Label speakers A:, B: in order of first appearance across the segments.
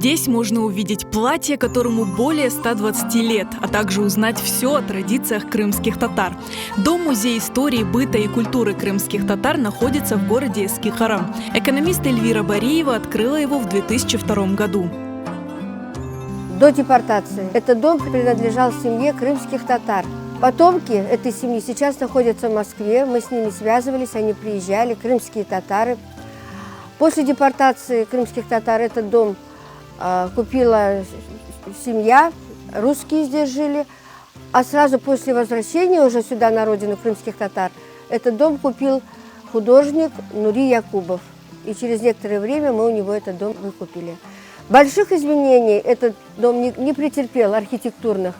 A: Здесь можно увидеть платье, которому более 120 лет, а также узнать все о традициях крымских татар. Дом-музей истории, быта и культуры крымских татар находится в городе Эски-Харам. Экономист Эльвира Бариева открыла его в 2002 году.
B: До депортации этот дом принадлежал семье крымских татар. Потомки этой семьи сейчас находятся в Москве, мы с ними связывались, они приезжали, крымские татары. После депортации крымских татар этот дом купила семья, русские здесь жили, а сразу после возвращения уже сюда, на родину крымских татар, этот дом купил художник Нури Якубов. И через некоторое время мы у него этот дом выкупили. Больших изменений этот дом не претерпел, архитектурных.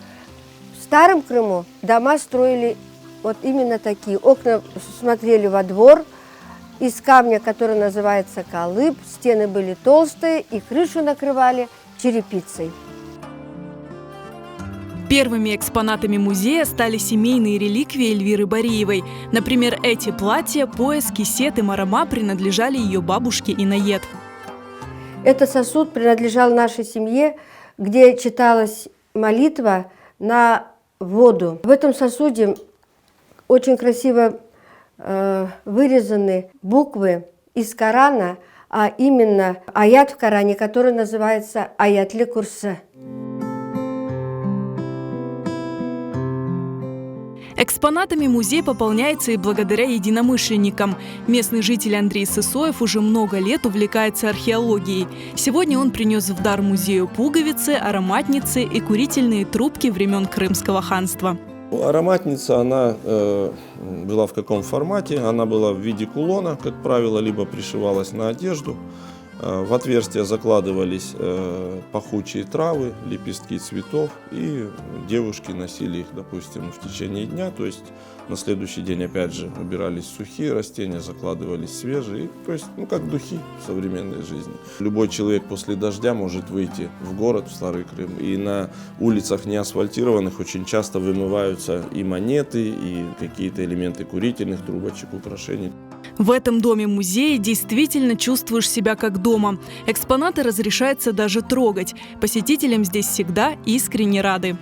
B: В Старом Крыму дома строили вот именно такие. Окна смотрели во двор, из камня, который называется калыб, стены были толстые и крышу накрывали черепицей.
A: Первыми экспонатами музея стали семейные реликвии Эльвиры Бариевой. Например, эти платья, пояс, кисет и марама принадлежали ее бабушке Инаед.
B: Этот сосуд принадлежал нашей семье, где читалась молитва на воду. В этом сосуде очень красиво вырезаны буквы из Корана, а именно аят в Коране, который называется аят-ли Курса.
A: Экспонатами музей пополняется и благодаря единомышленникам. Местный житель Андрей Сысоев уже много лет увлекается археологией. Сегодня он принес в дар музею пуговицы, ароматницы и курительные трубки времен Крымского ханства.
C: Ароматница, она была в каком формате? Она была в виде кулона, как правило, либо пришивалась на одежду. В отверстия закладывались пахучие травы, лепестки цветов, и девушки носили их, допустим, в течение дня, то есть на следующий день опять же убирались сухие растения, закладывались свежие, то есть, как духи в современной жизни. Любой человек после дождя может выйти в город, в Старый Крым, и на улицах неасфальтированных очень часто вымываются и монеты, и какие-то элементы курительных трубочек, украшений.
A: В этом доме-музее действительно чувствуешь себя как дома. Экспонаты разрешается даже трогать. Посетителям здесь всегда искренне рады.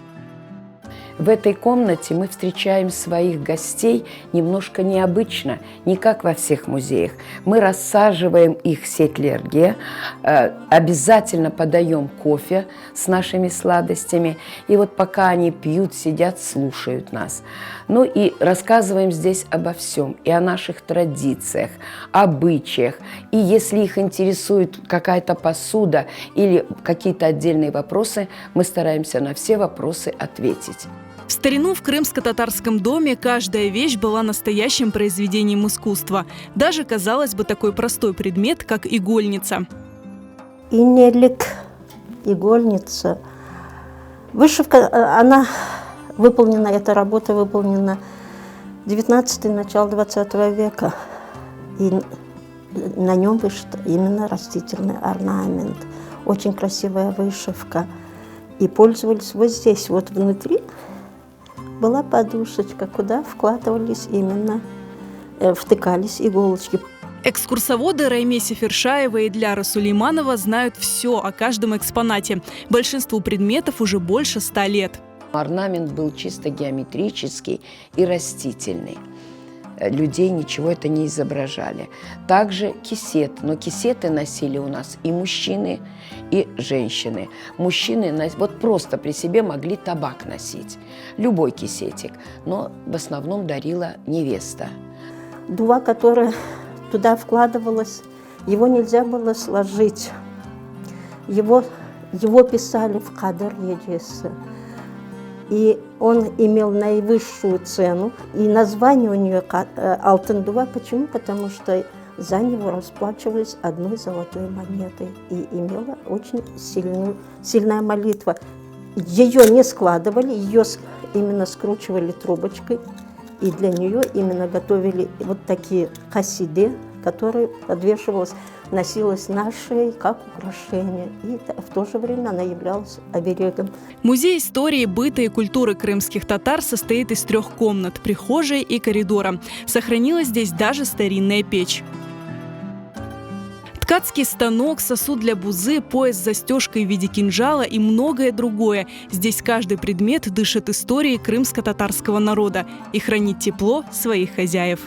D: В этой комнате мы встречаем своих гостей немножко необычно, не как во всех музеях. Мы рассаживаем их в сетлерге, обязательно подаем кофе с нашими сладостями. И вот пока они пьют, сидят, слушают нас. Ну и рассказываем здесь обо всем, и о наших традициях, обычаях. И если их интересует какая-то посуда или какие-то отдельные вопросы, мы стараемся на все вопросы ответить.
A: В старину в крымско-татарском доме каждая вещь была настоящим произведением искусства. Даже, казалось бы, такой простой предмет, как игольница.
E: Инелик, игольница. Вышивка, она выполнена, эта работа выполнена 19-й, начало 20 века. И на нем вышит именно растительный орнамент. Очень красивая вышивка. И пользовались вот здесь, вот внутри, была подушечка, куда вкладывались именно, втыкались иголочки.
A: Экскурсоводы Райме Сефершаева и Дляра Сулейманова знают все о каждом экспонате. Большинству предметов уже больше 100 лет.
D: Орнамент был чисто геометрический и растительный. Людей ничего это не изображали. Также кисет. Но кисеты носили у нас и мужчины, и женщины. Мужчины вот просто при себе могли табак носить. Любой кисетик. Но в основном дарила невеста.
E: Дува, которая туда вкладывалась, его нельзя было сложить. Его писали в кадр едисы. И он имел наивысшую цену. И название у нее «Алтын дува». Почему? Потому что за него расплачивались одной золотой монетой. И имела очень сильная молитва. Ее не складывали, ее именно скручивали трубочкой. И для нее именно готовили вот такие хасиды, которые подвешивалась, носилась на шее как украшение. И в то же время она являлась оберегом.
A: Музей истории, быта и культуры крымских татар состоит из 3 комнат – прихожей и коридора. Сохранилась здесь даже старинная печь. Ткацкий станок, сосуд для бузы, пояс с застежкой в виде кинжала и многое другое. Здесь каждый предмет дышит историей крымско-татарского народа и хранит тепло своих хозяев.